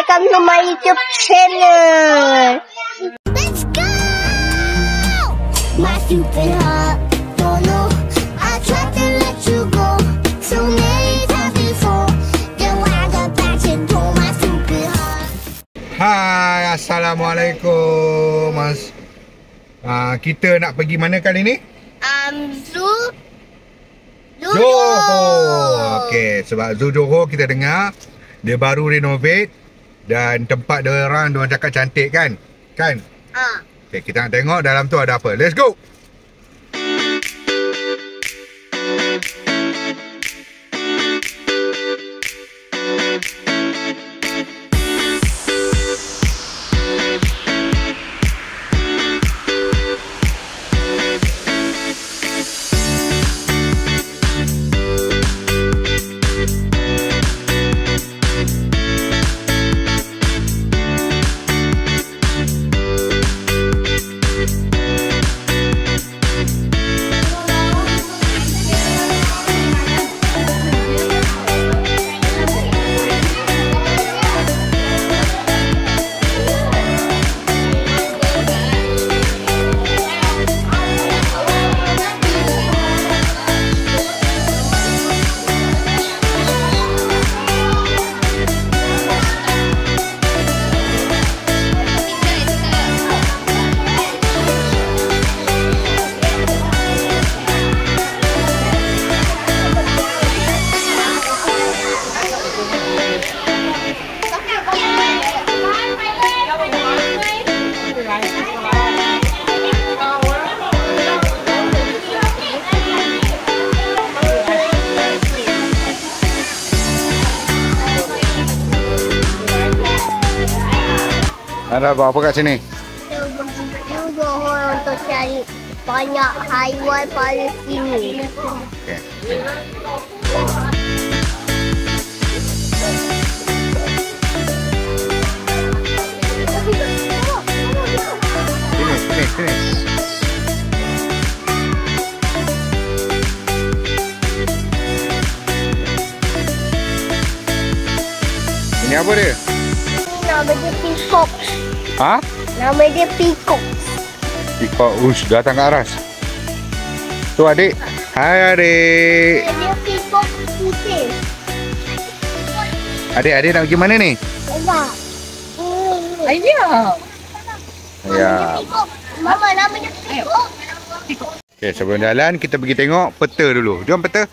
Welcome to my YouTube channel. Let's go! My stupid heart don't know. I tried to let you go so many times before. Then I got back into my stupid heart. Hai, Assalamualaikum Mas. Kita nak pergi mana kali ni? Johor. Okey, sebab Zoo Johor kita dengar dia baru renovate dan tempat dia orang cakap cantik kan? Kan? Okey, kita nak tengok dalam tu ada apa. Let's go. Ada apa kat sini? Johor untuk cari banyak haiwan pada sini. Okey. Sini. Ini apa dia? Nama dia peacock. Ha? Nama dia peacock. Peacock, datang ke aras. Tu adik. Hai adik. Dia peacock putih. Adik nak pergi mana ni? Ayah. Ya. Mama namanya peacock. Okey, sebelum jalan kita pergi tengok peta dulu. Jom peta.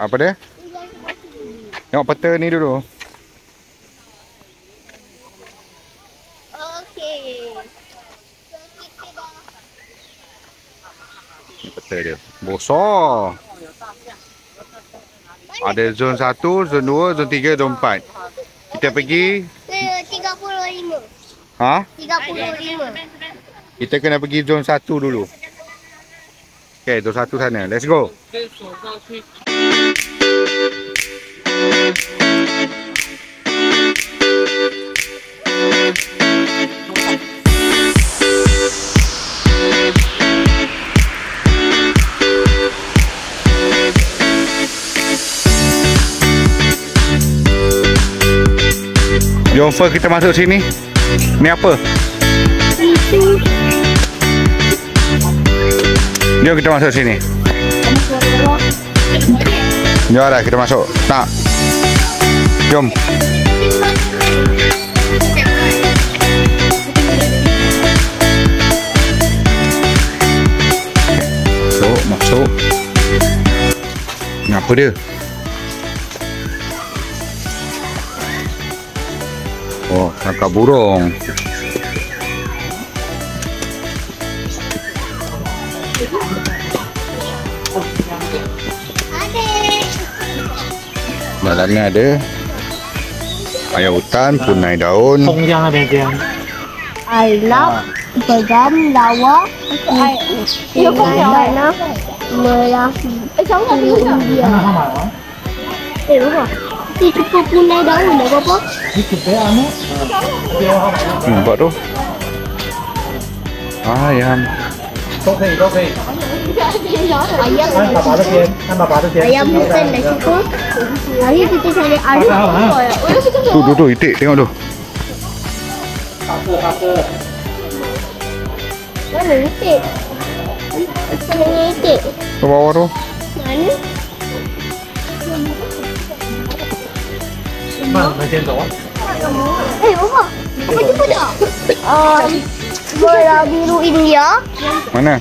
Apa dia? Tengok peta ni dulu. Okey. Ni peta dia. Besar. Ada zon 1, zon 2, zon 3, zon 4. Kita pergi 35. Ha? 35. Kita kena pergi zon 1 dulu. Okey, zon 1 sana. Let's go. Jom first kita masuk sini. Ni apa? Jom kita masuk sini. Jom lah kita masuk. Tak. Jom. Masuk. Ni apa dia? Oh, tangkap burung. Dalamnya ada ayam hutan, punai daun. I love Bagam lawa. Mana merah. India. Dia cukup punai daun dah apa? Nampak tu. Ayam. Ayam bukan dah cukup. Hari kita cari ayam. Tu, itik. Tengok tu. Mana itik? Mana itik? Ke bawah tu. Mana? Bapa. Apa jumpa tak? Bola biru India. Mana?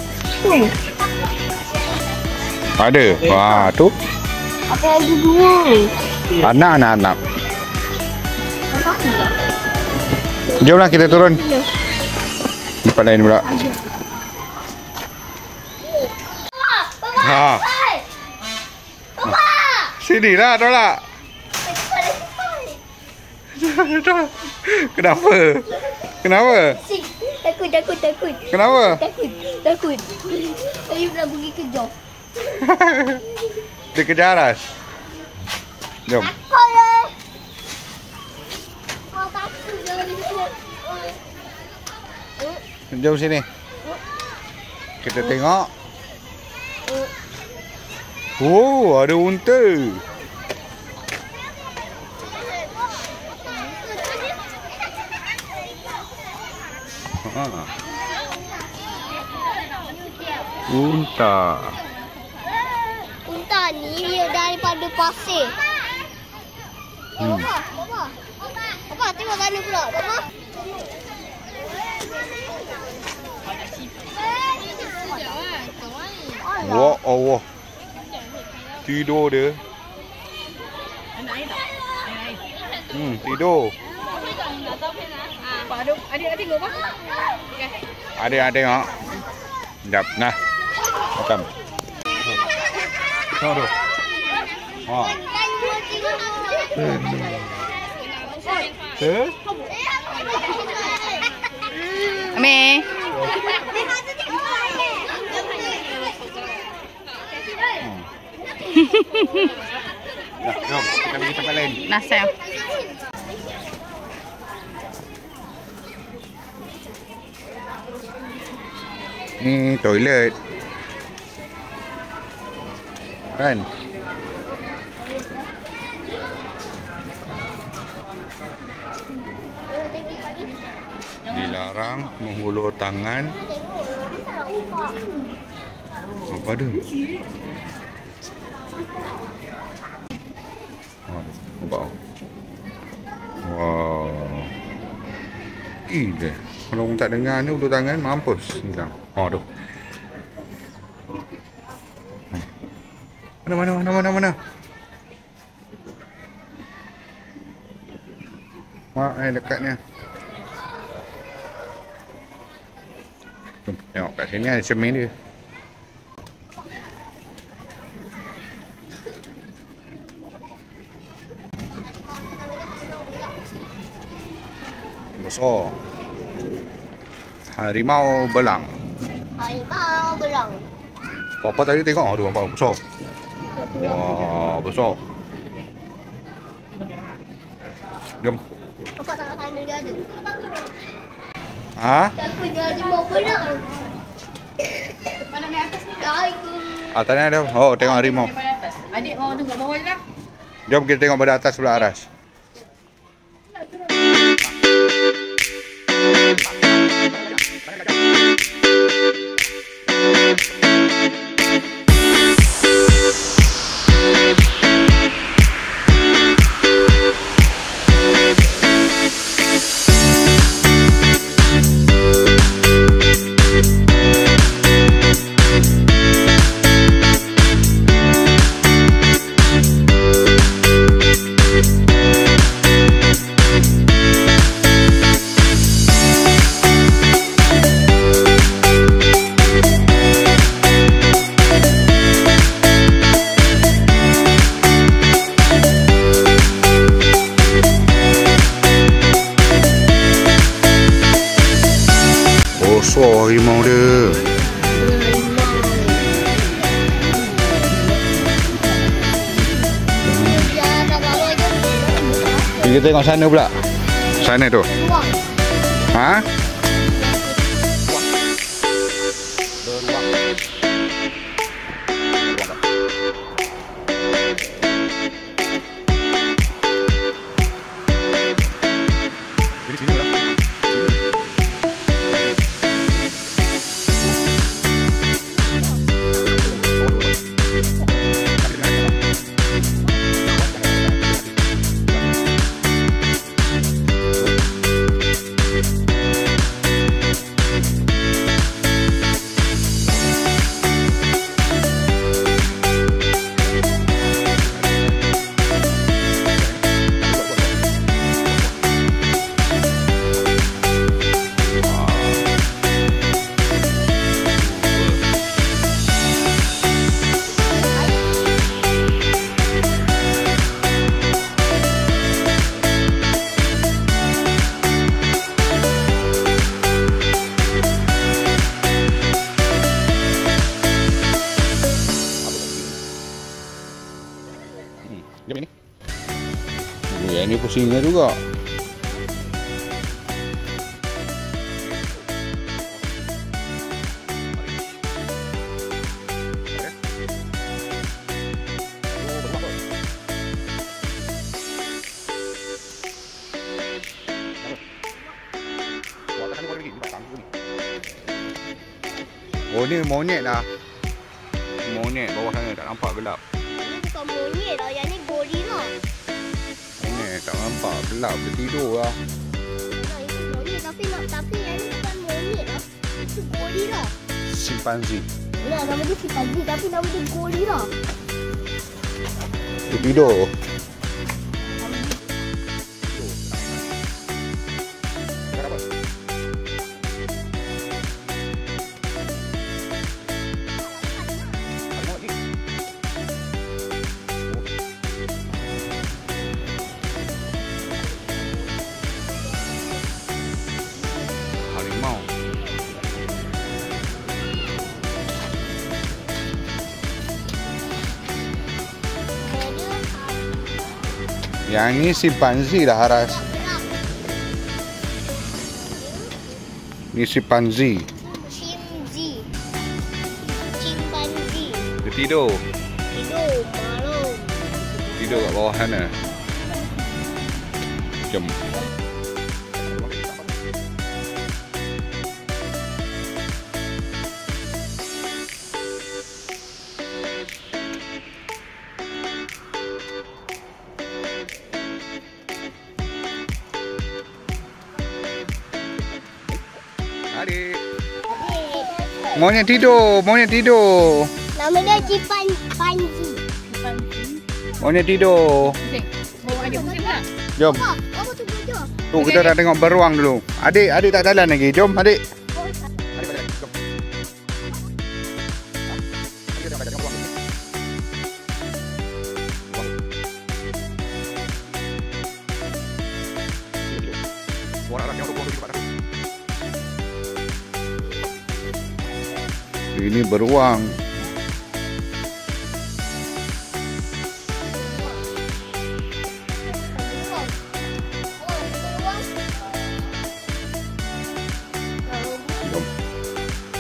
Ada. Wah, tu. Apa lagi dua? Anak. Jomlah kita turun. Tempat lain pula. Ha. Sini lah, tolak. Kenapa? Takut. Kenapa? Takut. Saya nak pergi kejar. Dia kejar Aras. Jom. Jom sini. Kita tengok. Oh, ada unta. Unta ni dia daripada pasir. Papa, tengok mana pula, Papa. Wah, Allah. Tidur dia. Tidur. Adik tengok apa? Adik tengok. Sekejap, nah. Macam. Tengok tu. Ha. Amir. Jom, kita pergi tempat lain. Nah, sayang. Ni toilet. Kan? Dilarang menghulur tangan. Apa tu? Nampak? Wow. Gila. Kalau orang tak dengar ni hulur tangan mampus. Hilang. Oh tu. Mana? Wah, dekatnya. Tengok kat sini ada cermin dia. Besar. Harimau belang. Papa tadi tengok tu nampak besar. Wah, besar. Jom. Papa tak sana dia ada. Ha? Takut dia ada mau belang. Mana naik atas ni? Atasnya ada. Oh, tengok harimau. Adik mau tengok bawah je lah. Jom kita tengok pada atas sebelah Aras. Besar harimau dia. Kita tengok sana pula. Sana tu. Ha? Jom ni. Yang ni pusingnya juga. Oh ni monyet dah. Monyet bawah sana tak nampak gelap. Ini bukan monyet lah, yang ni gorila. Monyet tak nampak gelap dia tidur lah. Nah, itu monyet tapi yang ni bukan monyet lah. Itu gorila. Simpanzi. Nah, nama dia simpanzi tapi nama dia gorila. Dia tidur. Harimau. Yang ni simpanzi lah Haras. Ni simpanzi. Chimpanzi. Dia tidur. Tidur malam. Tidur kat bawah sana. Jom. Adik. Monyet tidur, monyet tidur. Nama dia chimpanzi. Monyet tidur. Pusing. Bawa adik pusing pula. Jom. Apa tu je? Tu kita dah tengok beruang dulu. Adik tak jalan lagi. Jom adik. Ini beruang.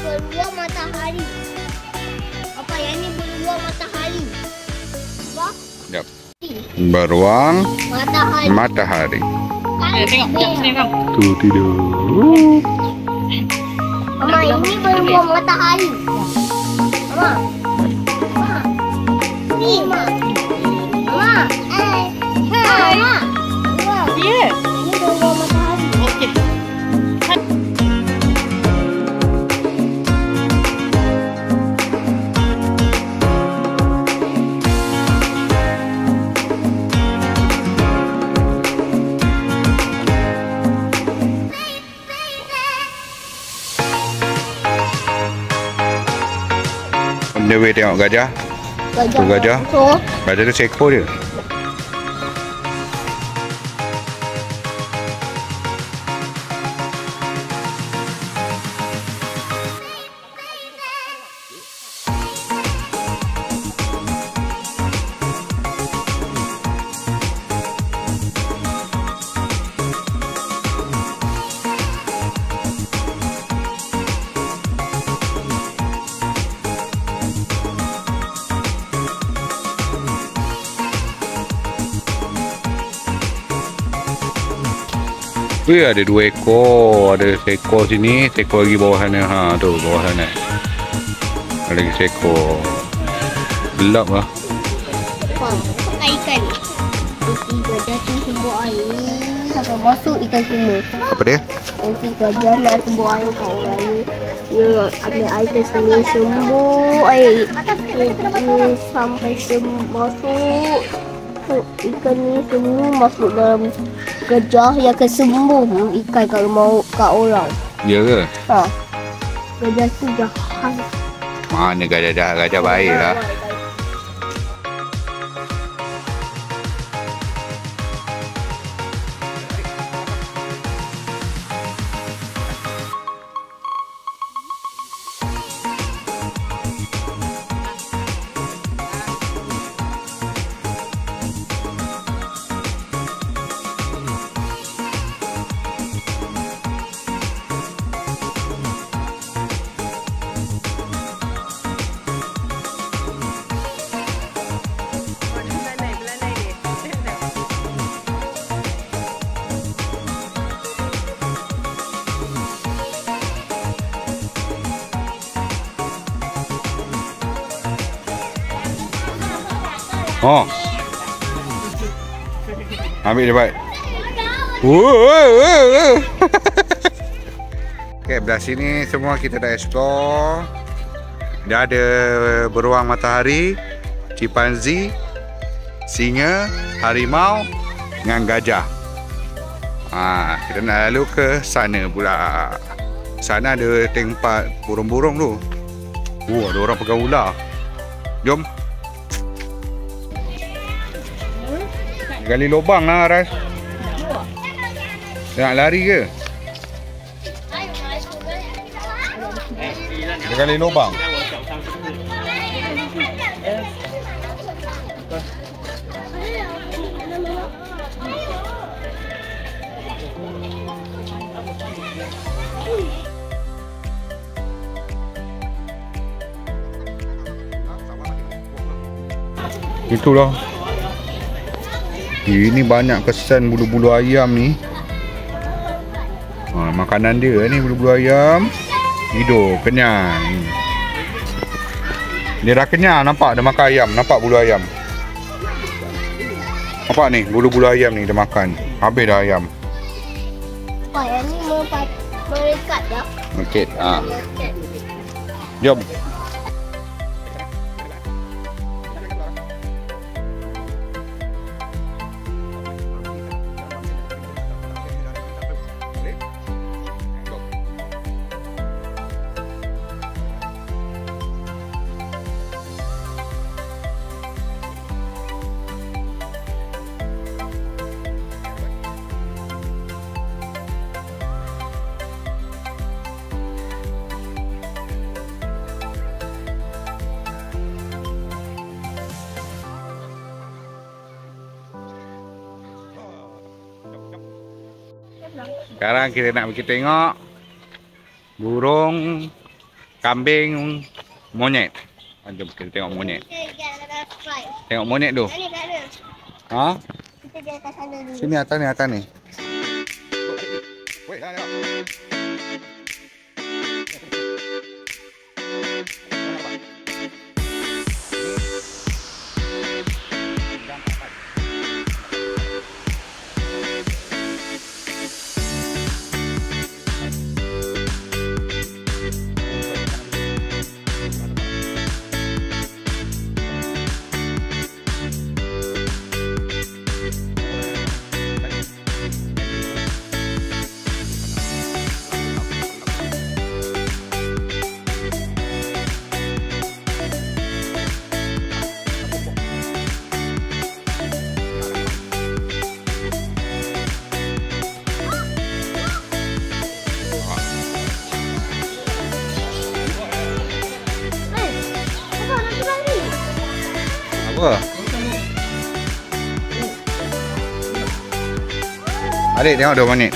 Beruang matahari. Apa yang ni beruang matahari? Apa? Jap. Beruang Matahari. matahari. Tengok, sekejap sini kau. Tu tidur. Mama, ini beruang matahari. Mama. Mama. Ni, Mama. Mama. Mama. Ya. Ini beruang matahari. Okey. Dia weh tengok gajah. Tu gajah. So, Gajah tu seekor dia. Wih, ada 2 ekor. Ada seekor sini, seekor lagi bawah sana. Ha, tu bawah sana. Ada lagi seekor. Gelap lah. pakai ikan. Nanti gajah tu sembur air sampai masuk ikan semua. Apa dia? Nanti gajah nak sembur air kat orang ni. Dia ambil air ke sini, sembur air. Sampai masuk. Ikan ni semua masuk dalam gajah yang akan sembur ikan kalau mau kat orang. Ya ke? Ha. Gajah tu jahat. Mana gajah jahat, gajah baik lah. Oh. Ambil dia baik. Okay, belah sini semua kita dah explore. Dia ada beruang matahari, chimpanzee, singa, harimau dengan gajah. Kita nak lalu ke sana pula. Sana ada tempat burung-burung tu. Ada orang pegang ular. Jom. Gali lubang lah, Ras. Dia nak lari ke? Dia gali lubang. Itulah. Ini banyak kesan bulu-bulu ayam ni. Makanan dia ni bulu-bulu ayam. Hidup, kenyang. Dia dah kenyang, nampak dia makan ayam. Nampak bulu ayam. Nampak ni, bulu-bulu ayam ni dia makan. Habis dah ayam. Ayam ni merekat dah. Okey, Jom. Sekarang kita nak pergi tengok burung, kambing, monyet. Jom kita tengok monyet. Tengok monyet tu. Ha? Kita jalan kat sana dulu. Sini atas ni. Wait, dah tengok. Apa? Adik tengok ada monyet.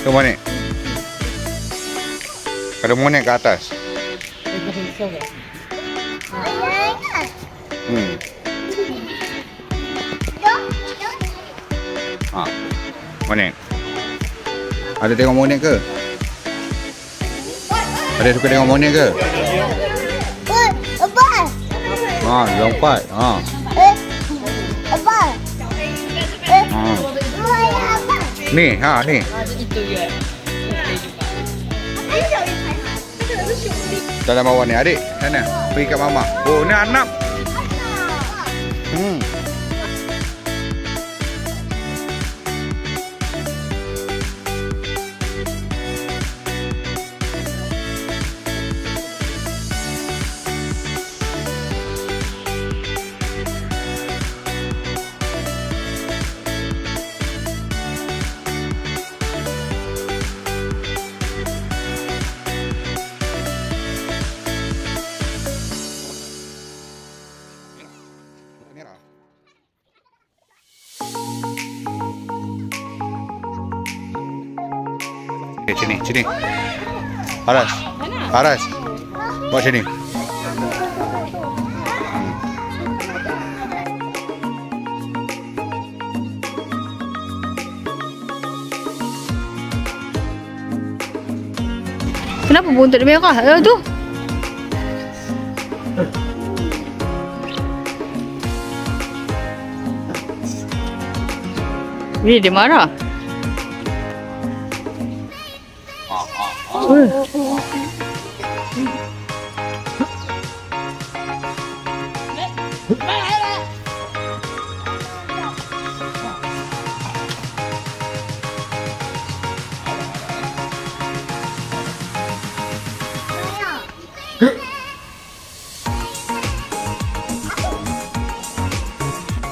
Tu monyet. Ada monyet ke atas. Monyet. Ada tengok monyet ke? Ada suka tengok monyet ke? Lompat. Ni, ni. Dalam bawah ni, adik. Sana, pergi kat mama. Oh, ni anak. Okay, sini. Aras. Buat sini. Kenapa buntut dia merah? Tu. Dia marah.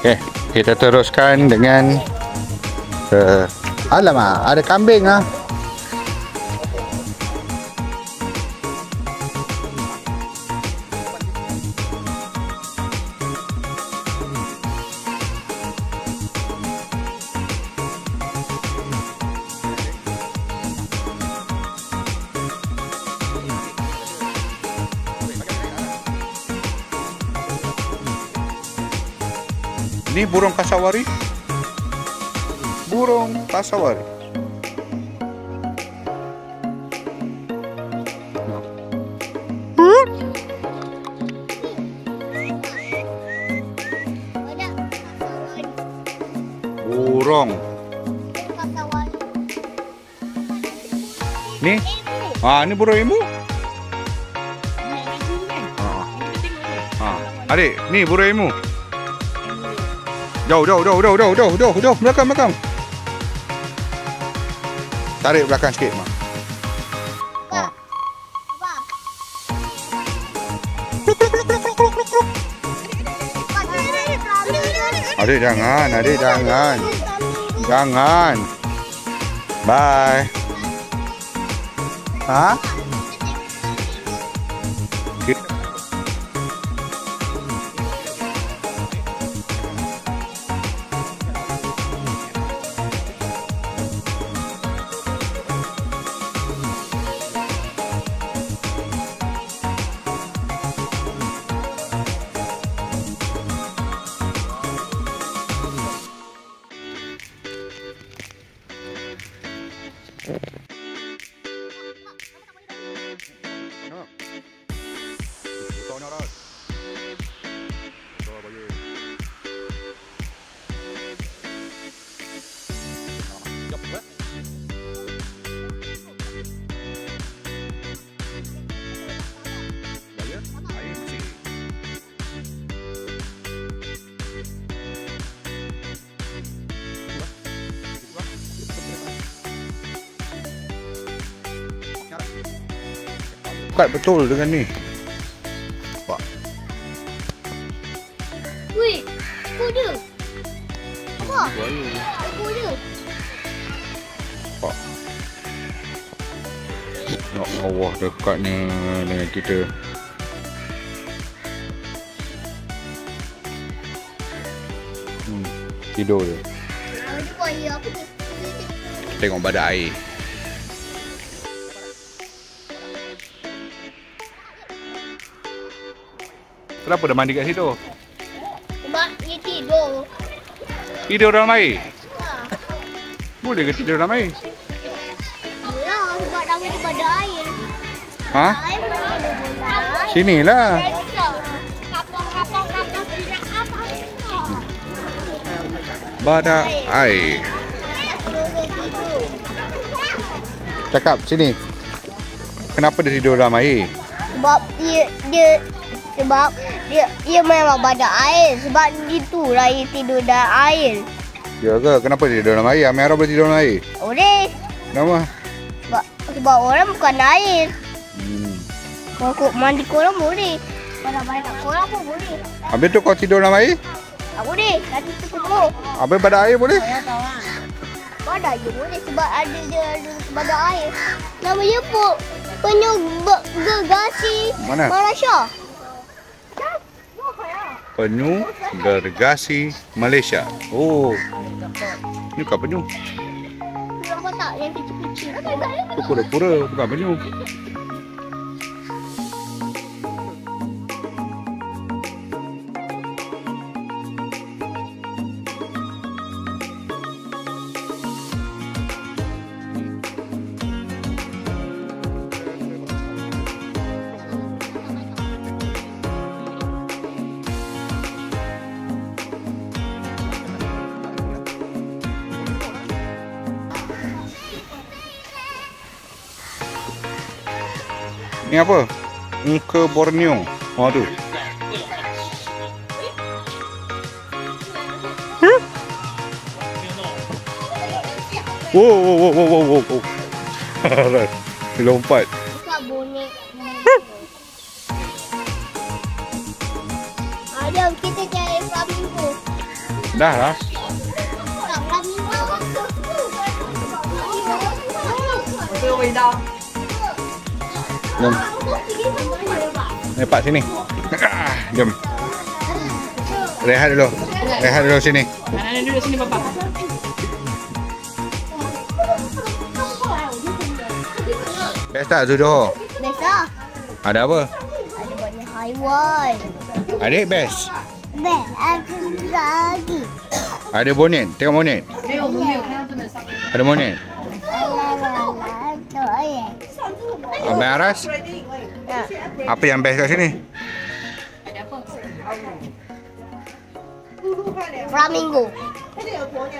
Okay, kita teruskan dengan alamak, ada kambing lah. Ini burung kasawari. Burung kasawari. Burung. Ni? Ni burung emu. Adik, ni burung emu. Jauh, belakang. Tarik belakang sikit, Mak. Adik jangan. Jangan. Bye. Dekat betul dengan ni. Nampak? Wih, ekor dia. Apa? Ekor dia. Nampak? Ya Allah, dekatnya dengan kita. Tidur dia. Dia buat ya apa ni? Tengok badan air. Kenapa dia mandi kat situ? Sebab dia tidur. Tidur dalam air? Ha. Boleh ke tidur dalam air? Yalah, sebab nama dia pada air. Ha? Air boleh. Sinilah. Kapal tidak apa. Badan air. Cakap sini. Kenapa dia tidur dalam air? Sebab dia memang pada air. Sebab itulah dia tidur dalam air. Ya ke? Kenapa dia tidur dalam air? Amirah boleh tidur dalam air? Boleh. Kenapa? Sebab orang bukan air. Kalau mandi korang boleh. Kalau banyak korang pun boleh. Habis tu kau tidur dalam air? Tak boleh. Nanti terkubur. Habis badan air boleh? Badan je boleh sebab dia ada badan air. Nama dia penyu gergasi. Mana? Malaysia. Penyu gergasi Malaysia. Oh. Ini bukan penyu. Nampak tak yang kecil-kecil? Itu pura-pura, bukan penyu. Ni apa? Muka Borneo. Oh tu. Wow. Dia lompat. Buka bonek. Jom kita cari flamingo. Dah lah. Tak flamingo. Jom. Lepak sini. Jom. Rehat dulu sini. Anak duduk sini papa. Best tak Zoo Johor? Best lah. Ada apa? Ada banyak haiwan. Adik best. Best. Ada lagi. Ada bonet. Tengok bonet. Ada bonet. Abang Aras? Apa yang best kat sini? Flamingo.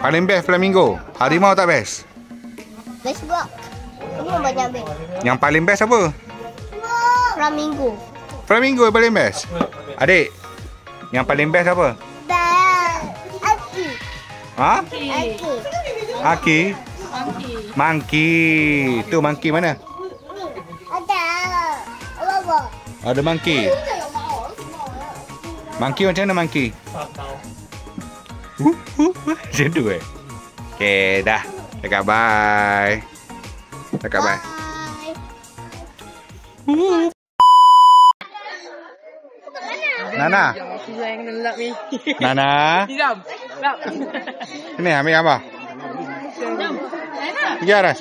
Paling best flamingo. Harimau tak best? Best juga. Semua banyak best. Yang paling best apa? Flamingo. Flamingo yang paling best. Adik, yang paling best apa? Best. Aki. Ha? Aki. Aki? Monkey. Tu monkey mana? Ada. Apa? Ada monkey. Monkey macam mana monkey? Macam tu Okay, dah. Cakap bye. Cakap bye. Nana. Nana. Diam. Sini ambil gambar. Pergi Aras.